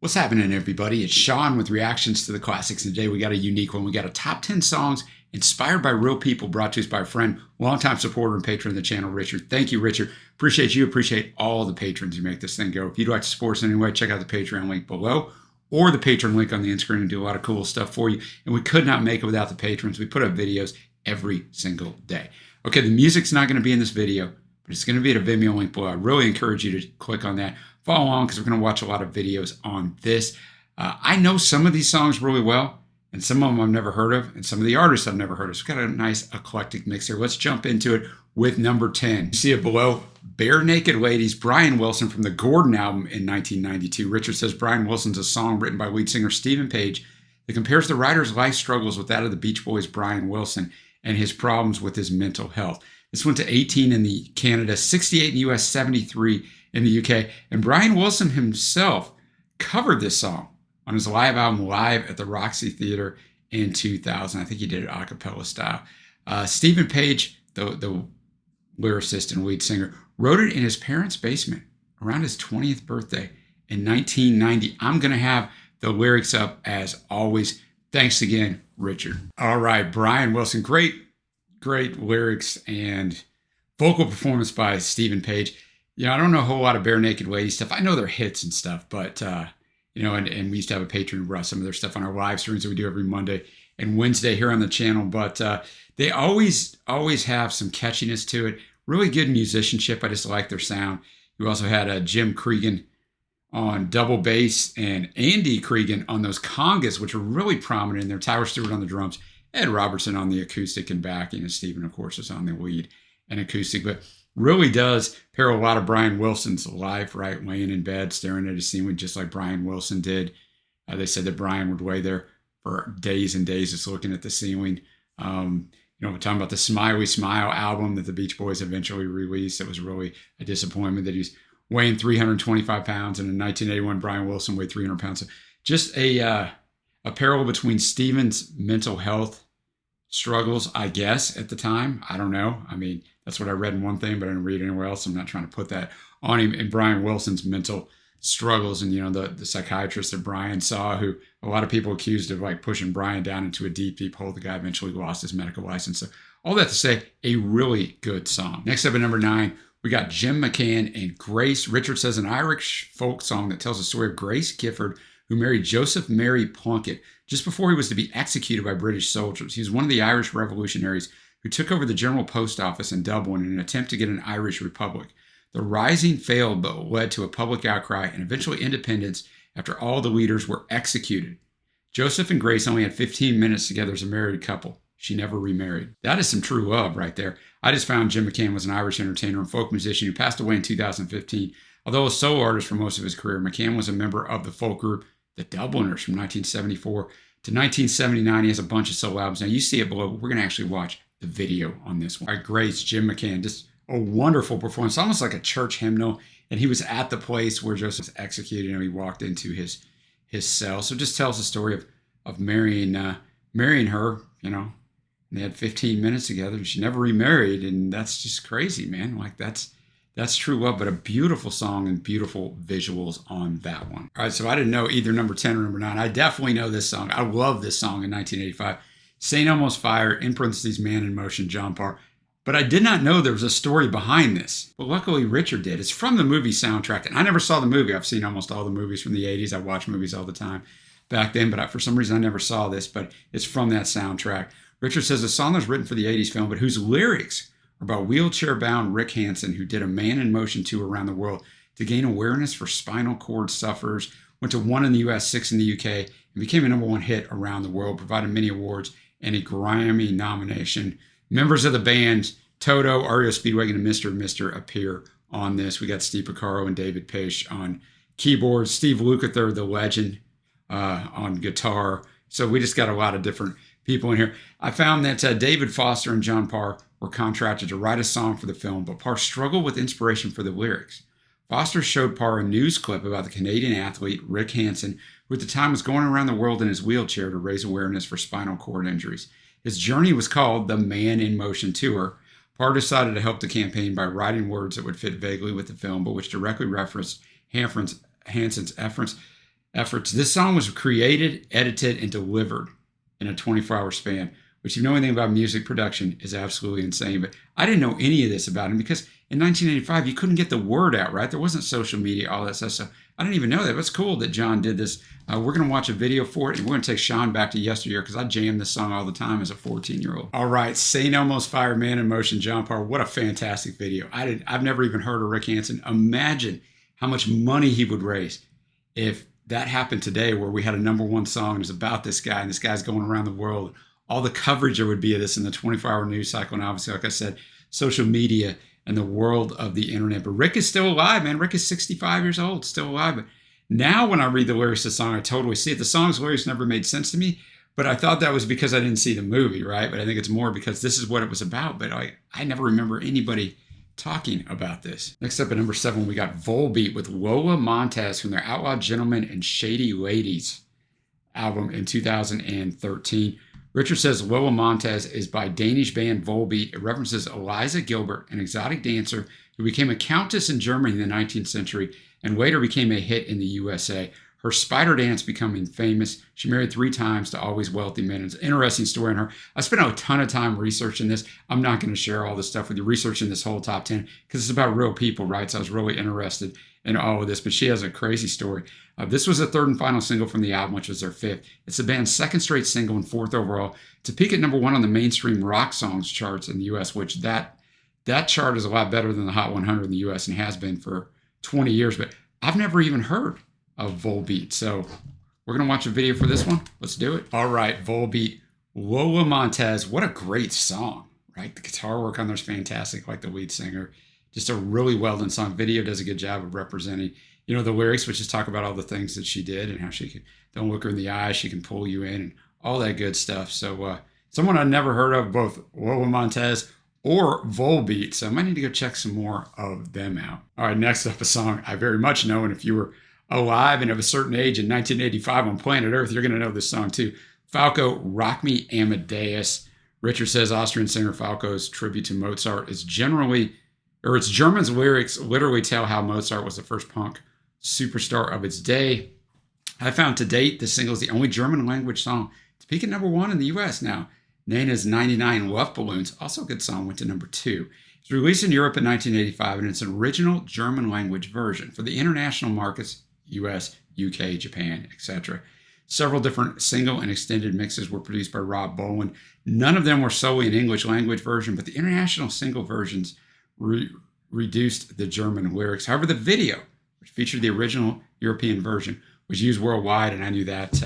What's happening, everybody? It's Sean with reactions to the classics. And today we got a unique one. We got a top 10 songs inspired by real people, brought to us by a friend, longtime supporter and patron of the channel, Richard. Thank you, Richard. Appreciate you. Appreciate all the patrons who make this thing go. If you'd like to support us in any way, check out the Patreon link below or the Patreon link on the end screen and do a lot of cool stuff for you. And we could not make it without the patrons. We put up videos every single day. Okay, the music's not going to be in this video, but it's going to be at a Vimeo link below. I really encourage you to click on that. Follow along because we're going to watch a lot of videos on this. I know some of these songs really well, and some of them I've never heard of, and some of the artists I've never heard of. So we've got a nice eclectic mix here. Let's jump into it with number 10. You see it below. Bare Naked Ladies, Brian Wilson from the Gordon album in 1992. Richard says Brian Wilson's a song written by lead singer Stephen Page that compares the writer's life struggles with that of the Beach Boys' Brian Wilson and his problems with his mental health. This went to 18 in the Canada, 68 in the US, 73 in the UK. And Brian Wilson himself covered this song on his live album, Live at the Roxy Theater in 2000. I think he did it a cappella style. Stephen Page, the lyricist and lead singer, wrote it in his parents' basement around his 20th birthday in 1990. I'm going to have the lyrics up as always. Thanks again, Richard. All right, Brian Wilson, great lyrics and vocal performance by Stephen Page. You know, I don't know a whole lot of Bare Naked Ladies stuff. I know their hits and stuff, but, you know, and we used to have a patron who brought some of their stuff on our live streams that we do every Monday and Wednesday here on the channel. But they always have some catchiness to it. Really good musicianship. I just like their sound. You also had Jim Cregan on double bass and Andy Cregan on those congas, which were really prominent in there. Tyler Stewart on the drums, Ed Robertson on the acoustic and backing, and Stephen, of course, is on the lead and acoustic. But really does pair a lot of Brian Wilson's life, right? Laying in bed, staring at his ceiling, just like Brian Wilson did. They said that Brian would lay there for days and days just looking at the ceiling. You know, we're talking about the Smiley Smile album that the Beach Boys eventually released. It was really a disappointment that he's weighing 325 pounds. And in 1981, Brian Wilson weighed 300 pounds. So just a parallel between Stephen's mental health struggles, I guess, at the time. I don't know. I mean, that's what I read in one thing, but I didn't read anywhere else. I'm not trying to put that on him. And Brian Wilson's mental struggles and, you know, the psychiatrist that Brian saw, who a lot of people accused of like pushing Brian down into a deep, deep hole. The guy eventually lost his medical license. So all that to say, a really good song. Next up at number 9, we got Jim McCann and Grace. Richard says an Irish folk song that tells the story of Grace Gifford, who married Joseph Mary Plunkett just before he was to be executed by British soldiers. He was one of the Irish revolutionaries who took over the General Post Office in Dublin in an attempt to get an Irish republic. The rising failed, but led to a public outcry and eventually independence after all the leaders were executed. Joseph and Grace only had 15 minutes together as a married couple. She never remarried. That is some true love right there. I just found Jim McCann was an Irish entertainer and folk musician who passed away in 2015. Although a solo artist for most of his career, McCann was a member of the folk group The Dubliners from 1974 to 1979. He has a bunch of solo albums. Now you see it below, but we're going to actually watch the video on this one. All right, Grace, Jim McCann, just a wonderful performance, almost like a church hymnal. And he was at the place where Joseph was executed, and he walked into his cell. So it just tells the story of marrying her, you know. And they had 15 minutes together, and she never remarried, and that's just crazy, man. Like that's true love, but a beautiful song and beautiful visuals on that one. All right, so I didn't know either number 10 or number 9. I definitely know this song. I love this song in 1985. St. Elmo's Fire, in parentheses, Man in Motion, John Parr. But I did not know there was a story behind this. But luckily, Richard did. It's from the movie soundtrack. And I never saw the movie. I've seen almost all the movies from the 80s. I watched movies all the time back then. But for some reason, I never saw this. But it's from that soundtrack. Richard says the song was written for the 80s film, but whose lyrics are about wheelchair-bound Rick Hansen, who did a Man in Motion tour around the world to gain awareness for spinal cord sufferers, went to 1 in the US, 6 in the UK, and became a #1 hit around the world, provided many awards and a Grammy nomination. Members of the band, Toto, REO Speedwagon, and Mr. Mr. appear on this. We got Steve Porcaro and David Pace on keyboards, Steve Lukather, the legend, on guitar. So we just got a lot of different people in here. I found that David Foster and John Parr were contracted to write a song for the film, but Parr struggled with inspiration for the lyrics. Foster showed Parr a news clip about the Canadian athlete Rick Hansen, who at the time was going around the world in his wheelchair to raise awareness for spinal cord injuries. His journey was called the Man in Motion Tour. Parr decided to help the campaign by writing words that would fit vaguely with the film, but which directly referenced Hansen's efforts efforts. This song was created, edited, and delivered in a 24-hour span, which, if you know anything about music production, is absolutely insane. But I didn't know any of this about him because in 1985, you couldn't get the word out, right? There wasn't social media, all that stuff. So I didn't even know that. But it's cool that John did this. We're going to watch a video for it, and we're going to take Sean back to yesteryear because I jammed this song all the time as a 14-year-old. All right, St. Elmo's Fire, Man in Motion, John Parr. What a fantastic video. I've never even heard of Rick Hansen. Imagine how much money he would raise if that happened today, where we had a #1 song and it's about this guy, and this guy's going around the world. All the coverage there would be of this in the 24-hour news cycle, and obviously, like I said, social media and the world of the internet. But Rick is still alive, man. Rick is 65 years old, still alive. But now when I read the lyrics of the song, I totally see it. The song's lyrics never made sense to me, but I thought that was because I didn't see the movie, right? But I think it's more because this is what it was about. But I never remember anybody talking about this. Next up at #7, we got Volbeat with Lola Montez from their Outlaw Gentlemen and Shady Ladies album in 2013. Richard says Lola Montez is by Danish band Volbeat. It references Eliza Gilbert, an exotic dancer who became a countess in Germany in the 19th century and later became a hit in the USA. Her spider dance becoming famous. She married 3 times to always wealthy men. It's an interesting story on her. I spent a ton of time researching this. I'm not going to share all this stuff with you, researching this whole top 10, because it's about real people, right? So I was really interested in all of this, but she has a crazy story. This was the 3rd and final single from the album, which was their 5th. It's the band's 2nd straight single and 4th overall to peak at #1 on the mainstream rock songs charts in the U.S., which that chart is a lot better than the Hot 100 in the U.S. and has been for 20 years. But I've never even heard of Volbeat, so we're going to watch a video for this one. Let's do it. All right, Volbeat, Lola Montez. What a great song, right? The guitar work on there's fantastic, like the lead singer. Just a really well-done song. Video does a good job of representing, the lyrics, which is talk about all the things that she did and how she could, don't look her in the eye, she can pull you in and all that good stuff. So someone I'd never heard of, both Lola Montez or Volbeat. So I might need to go check some more of them out. All right, next up, a song I very much know. And if you were alive and of a certain age in 1985 on planet Earth, you're going to know this song too. Falco, Rock Me Amadeus. Richard says Austrian singer Falco's tribute to Mozart is its German's lyrics literally tell how Mozart was the first punk superstar of its day. I found to date this single is the only German language song to peak at #1 in the US now. Nana's 99 Luftballons, also a good song, went to #2. It's released in Europe in 1985, and it's an original German language version for the international markets, US, UK, Japan, etc. Several different single and extended mixes were produced by Rob Bowen. None of them were solely an English language version, but the international single versions reduced the German lyrics. However, the video, which featured the original European version, was used worldwide, and I knew that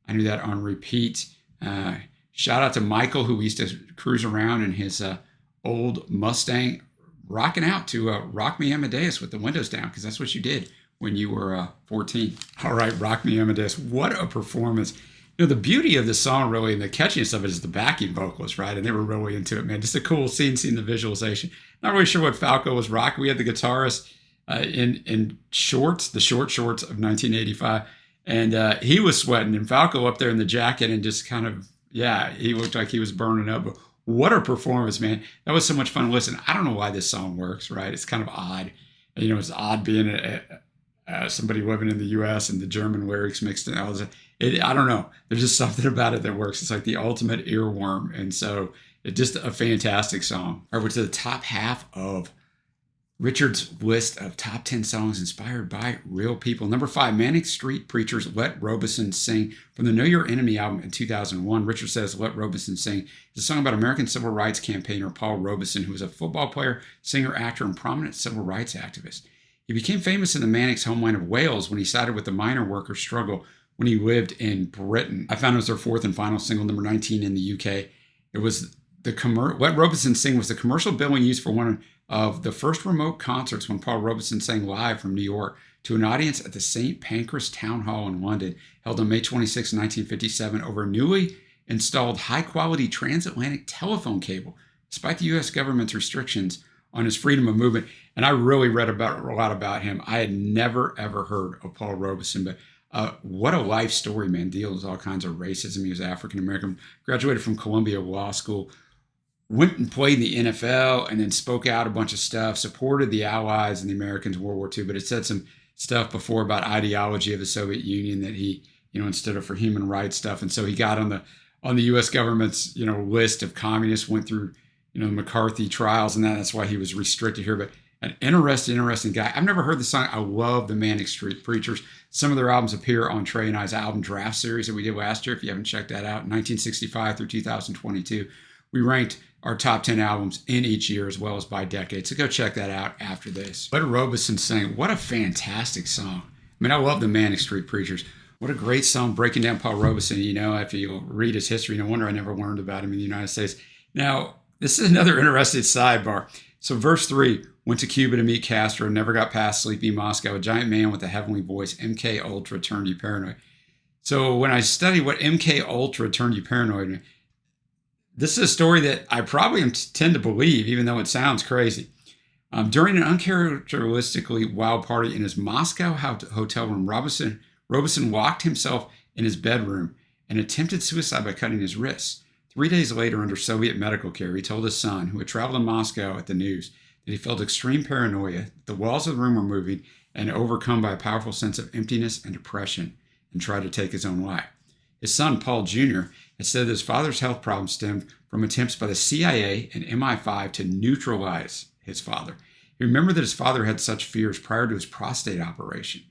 on repeat. Shout out to Michael, who used to cruise around in his old Mustang, rocking out to Rock Me Amadeus with the windows down, because that's what you did when you were 14. All right, Rock Me Amadeus. What a performance. The beauty of this song, really, and the catchiness of it is the backing vocals, right? And they were really into it, man. Just a cool scene, seeing the visualization. Not really sure what Falco was rocking. We had the guitarist in shorts, the short shorts of 1985, and he was sweating, and Falco up there in the jacket and just kind of, he looked like he was burning up. But what a performance, man. That was so much fun. Listen, I don't know why this song works, right? It's kind of odd. It's odd being somebody living in the U.S. and the German lyrics mixed in. I don't know. There's just something about it that works. It's like the ultimate earworm. And so it's just a fantastic song. All right, we're to the top half of Richard's list of top 10 songs inspired by real people. #5, Manic Street Preachers, Let Robeson Sing, from the Know Your Enemy album in 2001. Richard says Let Robeson Sing is a song about American civil rights campaigner Paul Robeson, who was a football player, singer, actor, and prominent civil rights activist. He became famous in the Manic's homeland of Wales when he sided with the minor workers' struggle when he lived in Britain. I found it was their 4th and final single, #19 in the UK. It was Let Robeson Sing was the commercial billing used for one of the first remote concerts when Paul Robeson sang live from New York to an audience at the St. Pancras Town Hall in London, held on May 26, 1957, over a newly installed high-quality transatlantic telephone cable, despite the U.S. government's restrictions on his freedom of movement. And I really read a lot about him. I had never, ever heard of Paul Robeson, but what a life story, man. Deals with all kinds of racism. He was African-American, graduated from Columbia Law School, went and played in the NFL, and then spoke out a bunch of stuff, supported the Allies and the Americans in World War II, but it said some stuff before about ideology of the Soviet Union that he, instead of for human rights stuff. And so he got on the U.S. government's, list of communists, went through, McCarthy trials and that's why he was restricted here. But an interesting guy. I've never heard the song. I love the Manic Street Preachers. Some of their albums appear on Trey and I's album draft series that we did last year. If you haven't checked that out, 1965 through 2022. We ranked our top 10 albums in each year as well as by decade. So go check that out after this. What Robeson sang. What a fantastic song. I mean, I love the Manic Street Preachers. What a great song breaking down Paul Robeson. After you read his history, no wonder I never learned about him in the United States. Now, this is another interesting sidebar. So verse 3, went to Cuba to meet Castro, never got past sleepy Moscow, a giant man with a heavenly voice, MK Ultra turned you paranoid. So when I study what MK Ultra turned you paranoid, this is a story that I probably tend to believe, even though it sounds crazy. During an uncharacteristically wild party in his Moscow hotel room, Robeson locked himself in his bedroom and attempted suicide by cutting his wrists. 3 days later, under Soviet medical care, he told his son, who had traveled to Moscow at the news, that he felt extreme paranoia, the walls of the room were moving, and overcome by a powerful sense of emptiness and depression, and tried to take his own life. His son, Paul Jr., had said that his father's health problems stemmed from attempts by the CIA and MI5 to neutralize his father. He remembered that his father had such fears prior to his prostate operation.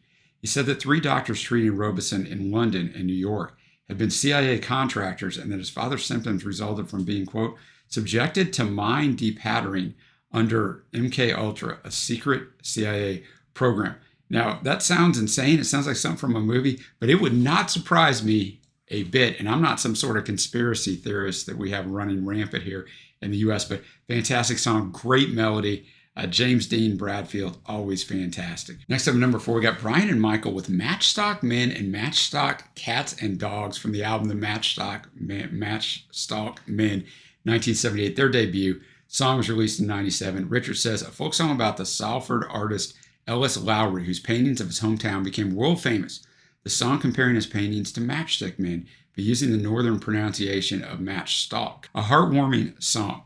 He said that 3 doctors treating Robeson in London and New York had been CIA contractors and that his father's symptoms resulted from being, quote, subjected to mind depattering under MK Ultra, a secret CIA program. Now, that sounds insane. It sounds like something from a movie, but it would not surprise me a bit. And I'm not some sort of conspiracy theorist that we have running rampant here in the U.S., but fantastic song, great melody. James Dean Bradfield, always fantastic. Next up, number 4, we got Brian and Michael with Matchstock Men and Matchstock Cats and Dogs from the album The Matchstock Men, 1978, their debut. Song was released in 97. Richard says, a folk song about the Salford artist Ellis Lowry, whose paintings of his hometown became world famous. The song comparing his paintings to matchstick men, but using the northern pronunciation of matchstock. A heartwarming song.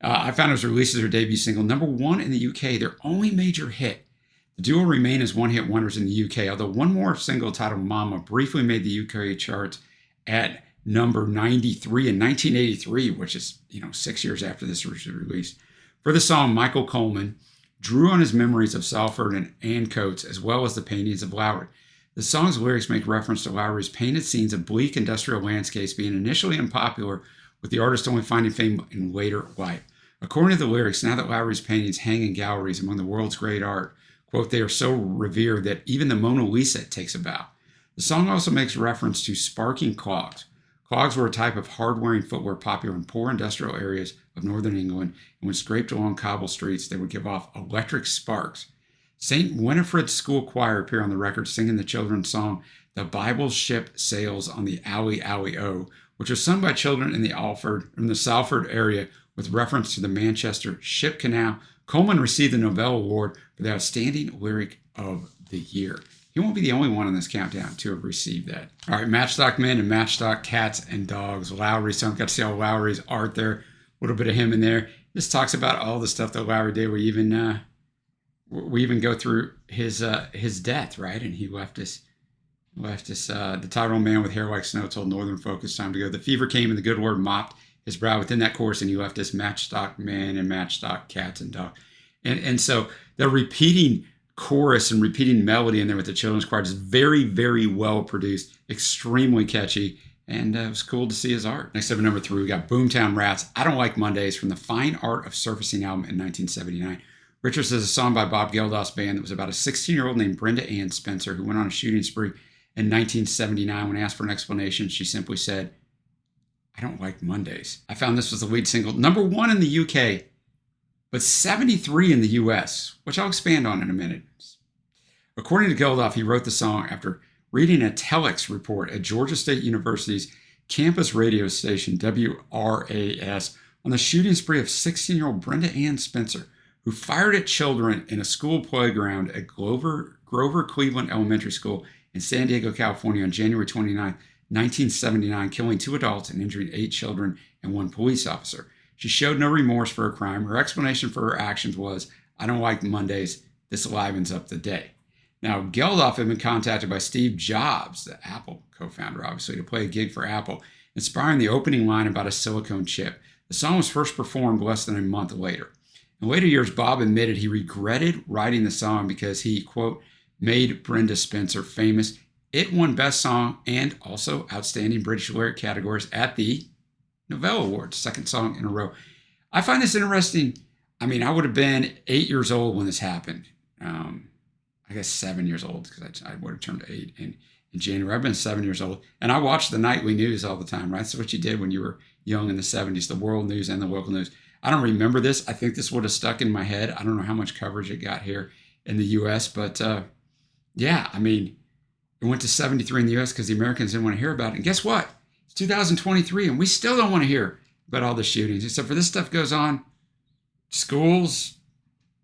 I found it was released as their debut single, number 1 in the UK, their only major hit. The duo remain as one-hit wonders in the UK, although one more single titled Mama briefly made the UK charts at number 93 in 1983, which is, 6 years after this was released. For the song, Michael Coleman drew on his memories of Salford and Ann Coates, as well as the paintings of Lowry. The song's lyrics make reference to Lowry's painted scenes of bleak industrial landscapes being initially unpopular, with the artist only finding fame in later life. According to the lyrics, now that Lowry's paintings hang in galleries among the world's great art, quote, they are so revered that even the Mona Lisa takes a bow. The song also makes reference to sparking clogs. Clogs were a type of hard-wearing footwear popular in poor industrial areas of northern England, and when scraped along cobble streets, they would give off electric sparks. St. Winifred's School Choir appear on the record singing the children's song, The Bible Ship Sails on the Alley Alley O, which was sung by children in the Salford area with reference to the Manchester Ship Canal. Coleman received the Nobel Award for the Outstanding Lyric of the Year. He won't be the only one on this countdown to have received that. All right, Matchstock Men and Matchstock Cats and Dogs. Lowry song. Got to see all Lowry's art there. A little bit of him in there. This talks about all the stuff that Lowry did. We even go through his death, right? And he left us. The title man with hair like snow told Northern folk it's time to go. The fever came and the good Lord mopped his brow within that chorus, and he left us matchstock men and matchstock cats and dogs. And so the repeating chorus and repeating melody in there with the children's choir is very, very well produced, extremely catchy, and it was cool to see his art. Next up at number 3, we got Boomtown Rats, I Don't Like Mondays from the Fine Art of Surfacing album in 1979. Richard says a song by Bob Geldof's band that was about a 16-year-old named Brenda Ann Spencer who went on a shooting spree in 1979. When asked for an explanation, she simply said, I don't like Mondays. I found this was the lead single, number 1 in the UK, but 73 in the US, which I'll expand on in a minute. According to Geldof, he wrote the song after reading a telex report at Georgia State University's campus radio station, WRAS, on the shooting spree of 16-year-old Brenda Ann Spencer, who fired at children in a school playground at Grover Cleveland Elementary School in San Diego, California on January 29, 1979, killing 2 adults and injuring 8 children and 1 police officer. She showed no remorse for her crime. Her explanation for her actions was, I don't like Mondays. This livens up the day. Now, Geldof had been contacted by Steve Jobs, the Apple co-founder, obviously, to play a gig for Apple, inspiring the opening line about a silicone chip. The song was first performed less than a month later. In later years, Bob admitted he regretted writing the song because he, quote, made Brenda Spencer famous. It won Best Song and also Outstanding British Lyric categories at the Novell Awards, second song in a row. I find this interesting. I mean, I would have been 8 years old when this happened. I guess 7 years old because I would have turned 8 in January. I've been 7 years old. And I watched the nightly news all the time, right? That's what you did when you were young in the 70s, the world news and the local news. I don't remember this. I think this would have stuck in my head. I don't know how much coverage it got here in the U.S., but yeah, I mean, it went to 73 in the U.S. because the Americans didn't want to hear about it. And guess what? It's 2023, and we still don't want to hear about all the shootings. Except for this stuff goes on schools,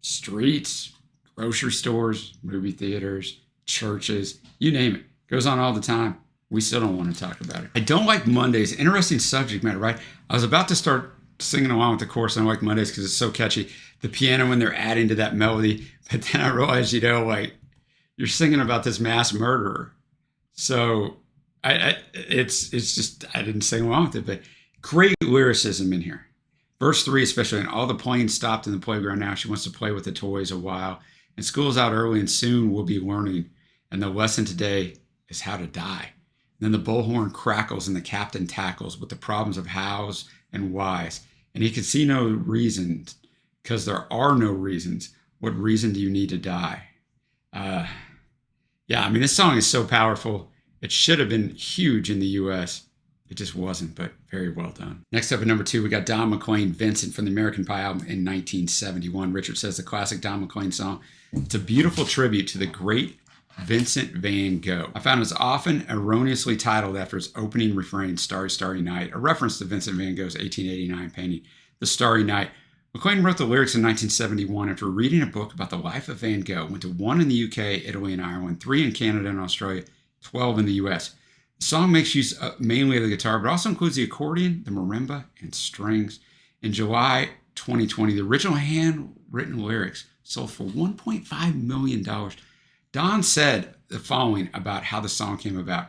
streets, grocery stores, movie theaters, churches, you name it. Goes on all the time. We still don't want to talk about it. I don't like Mondays. Interesting subject matter, right? I was about to start singing along with the chorus. I don't like Mondays because it's so catchy. The piano when they're adding to that melody. But then I realized, like, you're singing about this mass murderer. So it's just, I didn't sing along with it, but great lyricism in here. Verse 3 especially, and all the planes stopped in the playground now. She wants to play with the toys a while. And school's out early and soon we'll be learning. And the lesson today is how to die. And then the bullhorn crackles and the captain tackles with the problems of hows and whys. And he can see no reasons because there are no reasons. What reason do you need to die? Yeah, I mean, this song is so powerful. It should have been huge in the U.S. It just wasn't, but very well done. Next up at number 2, we got Don McLean, Vincent from the American Pie album in 1971. Richard says the classic Don McLean song. It's a beautiful tribute to the great Vincent van Gogh. I found it's often erroneously titled after its opening refrain, Starry, Starry Night, a reference to Vincent van Gogh's 1889 painting, The Starry Night. McLean wrote the lyrics in 1971 after reading a book about the life of Van Gogh. Went to 1 in the UK, Italy, and Ireland, 3 in Canada and Australia, 12 in the US. The song makes use mainly of the guitar, but also includes the accordion, the marimba, and strings. In July 2020, the original handwritten lyrics sold for $1.5 million. Don said the following about how the song came about.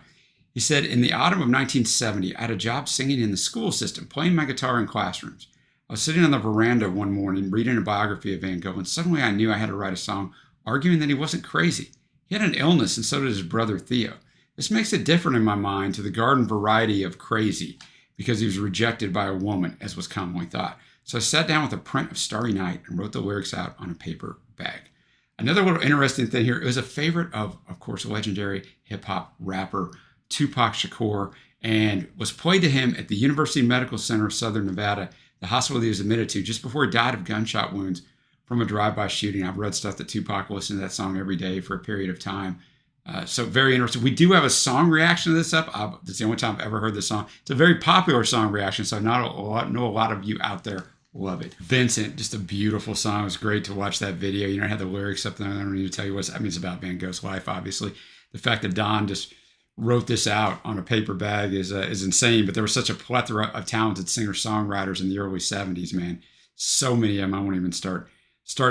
He said, in the autumn of 1970, I had a job singing in the school system, playing my guitar in classrooms. I was sitting on the veranda one morning reading a biography of Van Gogh, and suddenly I knew I had to write a song arguing that he wasn't crazy. He had an illness, and so did his brother Theo. This makes it different in my mind to the garden variety of crazy, because he was rejected by a woman, as was commonly thought. So I sat down with a print of Starry Night and wrote the lyrics out on a paper bag. Another little interesting thing here, it was a favorite of course, legendary hip-hop rapper Tupac Shakur, and was played to him at the University Medical Center of Southern Nevada, the hospital he was admitted to just before he died of gunshot wounds from a drive-by shooting. I've read stuff that Tupac listened to that song every day for a period of time. So very interesting. We do have a song reaction to this up. That's the only time I've ever heard this song. It's a very popular song reaction, so I know a lot of you out there love it. Vincent, just a beautiful song. It was great to watch that video. You know, I had the lyrics up there. I don't need to tell you what. I mean, it's about Van Gogh's life, obviously. The fact that Don just wrote this out on a paper bag is insane. But there was such a plethora of talented singer-songwriters in the early 70s, man. So many of them. I won't even start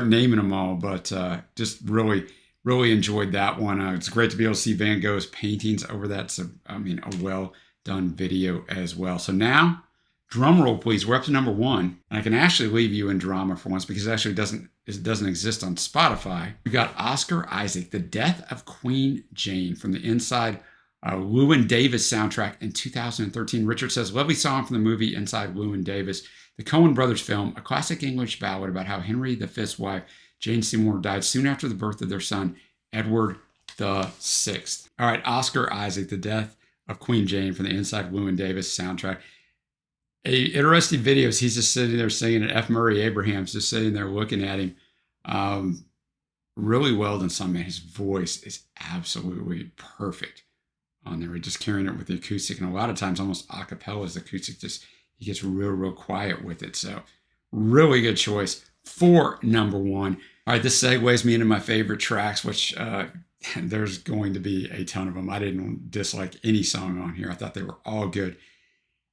naming them all. But just really enjoyed that one. It's great to be able to see Van Gogh's paintings over that. So, I mean, a well-done video as well. So now, drum roll, please. We're up to number 1. And I can actually leave you in drama for once because it actually doesn't exist on Spotify. We got Oscar Isaac, The Death of Queen Jane from the Inside Llewyn Davis soundtrack in 2013. Richard says, lovely song from the movie Inside Llewyn Davis, the Coen brothers film, a classic English ballad about how Henry V's wife, Jane Seymour, died soon after the birth of their son, Edward VI. All right, Oscar Isaac, The Death of Queen Jane from the Inside Llewyn Davis soundtrack. Interesting videos. He's just sitting there singing, and F. Murray Abraham's just sitting there looking at him. Really well done song, man. His voice is absolutely perfect on there. Just carrying it with the acoustic, and a lot of times almost a cappella is the acoustic. Just he gets real quiet with it. So really good choice for number 1. All right, this segues me into my favorite tracks, which there's going to be a ton of them. I didn't dislike any song on here. I thought they were all good.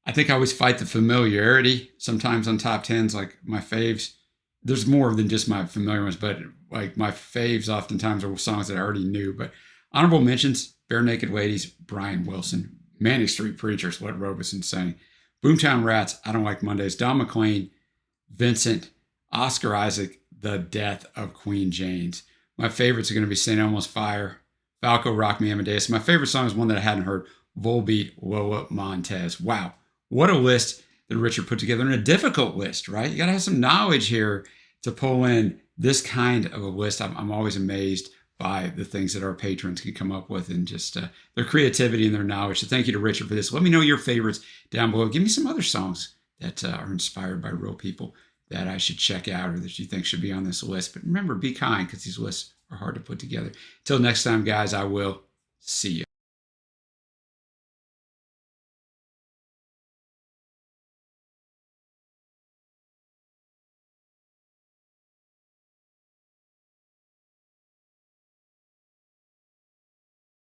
I think I always fight the familiarity sometimes on top 10s, like my faves. There's more than just my familiar ones, but like my faves oftentimes are songs that I already knew. But honorable mentions: Bare Naked Ladies, Brian Wilson; Manic Street Preachers, What Robeson sang; Boomtown Rats, I Don't Like Mondays; Don McLean, Vincent; Oscar Isaac, The Death of Queen Jane's. My favorites are going to be St. Elmo's Fire, Falco, Rock Me, Amadeus. My favorite song is one that I hadn't heard: Volbeat, Lola Montez. Wow, what a list that Richard put together, and a difficult list, right? You got to have some knowledge here to pull in this kind of a list. I'm always amazed by the things that our patrons can come up with, and just their creativity and their knowledge. So thank you to Richard for this. Let me know your favorites down below. Give me some other songs that are inspired by real people that I should check out or that you think should be on this list. But remember, be kind, because these lists are hard to put together. Till next time, guys, I will see you.